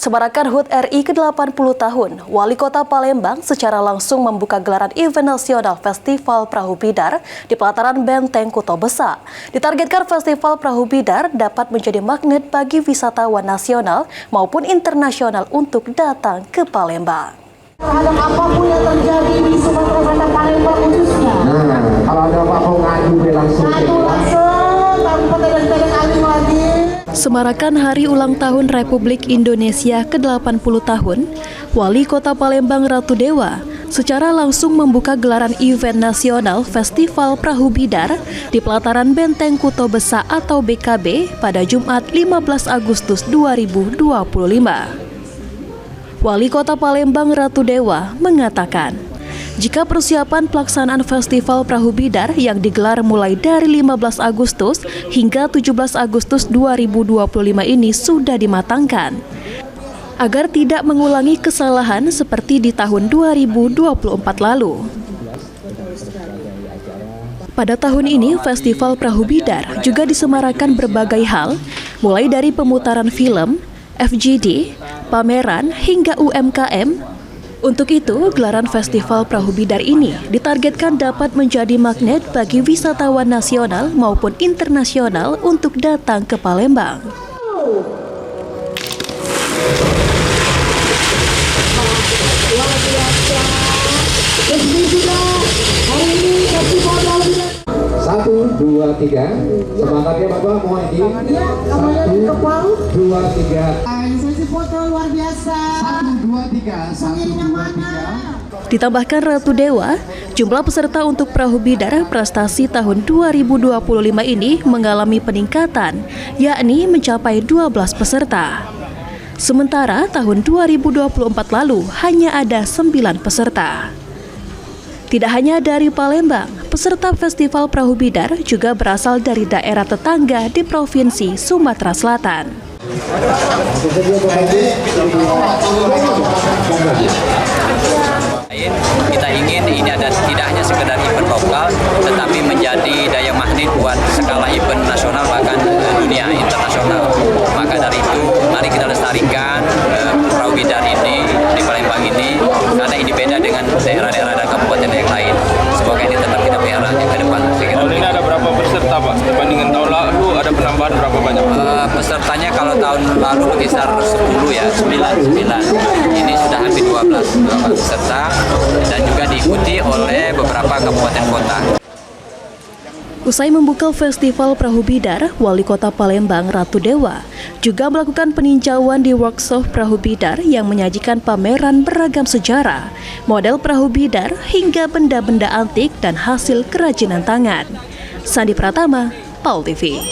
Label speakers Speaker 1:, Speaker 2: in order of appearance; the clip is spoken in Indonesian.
Speaker 1: Semarakan HUT RI ke-80 tahun, Wali Kota Palembang secara langsung membuka gelaran event nasional Festival Perahu Bidar di pelataran Benteng Kuto Besa. Ditargetkan Festival Perahu Bidar dapat menjadi magnet bagi wisatawan nasional maupun internasional untuk datang ke Palembang.
Speaker 2: Terhadap apapun yang terjadi di Sumatera Selatan Palembang khususnya.
Speaker 3: Kalau ada apa-apa ngadu langsung.
Speaker 1: Semarakan Hari Ulang Tahun Republik Indonesia ke-80 tahun, Wali Kota Palembang Ratu Dewa secara langsung membuka gelaran event nasional Festival Perahu Bidar di pelataran Benteng Kuto Besa atau BKB pada Jumat 15 Agustus 2025. Wali Kota Palembang Ratu Dewa mengatakan, jika persiapan pelaksanaan Festival Perahu Bidar yang digelar mulai dari 15 Agustus hingga 17 Agustus 2025 ini sudah dimatangkan, agar tidak mengulangi kesalahan seperti di tahun 2024 lalu. Pada tahun ini, Festival Perahu Bidar juga disemarakan berbagai hal, mulai dari pemutaran film, FGD, pameran, hingga UMKM. Untuk itu, gelaran Festival Perahu Bidar ini ditargetkan dapat menjadi magnet bagi wisatawan nasional maupun internasional untuk datang ke Palembang.
Speaker 3: Satu, dua, tiga. Semangatnya Bapak, mohon izin. 1, 2, 3.
Speaker 2: Sesi foto luar biasa.
Speaker 3: 1, 2, 3. 1, 2, 3.
Speaker 1: Ditambahkan Ratu Dewa, jumlah peserta untuk Perahu Bidar prestasi tahun 2025 ini mengalami peningkatan, yakni mencapai 12 peserta. Sementara tahun 2024 lalu hanya ada 9 peserta. Tidak hanya dari Palembang, peserta Festival Perahu Bidar juga berasal dari daerah tetangga di Provinsi Sumatera Selatan.
Speaker 4: Kita ingin ini ada tidak hanya sekedar event lokal, tetapi menjadi daya magnet buat skala event nasional bahkan dunia internasional. Maka dari itu, mari kita lestarikan Perahu Bidar ini di Palembang ini, karena ini beda dengan daerah-daerah dan kabupaten yang lain. Semoga ini tetap kita pelihara ke depan.
Speaker 5: Tahun ini ada berapa peserta, Pak? Dibandingkan tahun lalu ada penambahan berapa banyak?
Speaker 4: Pesertanya kalau tahun lalu berkisar 10 ya, 9. Ini sudah hampir 12 peserta dan juga diikuti oleh beberapa kabupaten kota.
Speaker 1: Usai membuka Festival Perahu Bidar, Wali Kota Palembang Ratu Dewa juga melakukan peninjauan di workshop Perahu Bidar yang menyajikan pameran beragam sejarah, model Perahu Bidar hingga benda-benda antik dan hasil kerajinan tangan. Sandi Pratama, PAL TV.